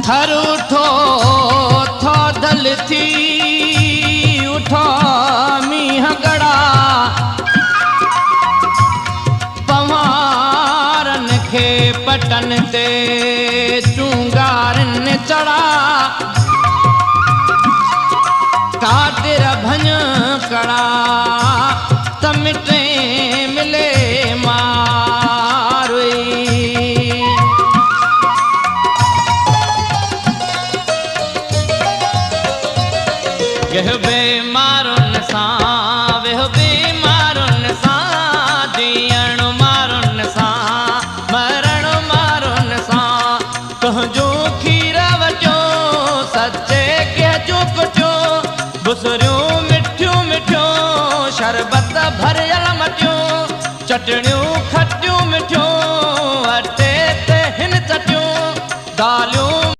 थर उठो थो दल थी उठो मींह गड़ा पवारन खे पटन ते चूंगारन चढ़ा कातिर भञ कड़ा तमिटे मिले मारुई वेह बेमारुन सां वेह बेमारुन सां जीअण मारुन सां मरण मारुन सां तुंहिंजो खीर वटियो सचे के जो कुटियो बुसरियो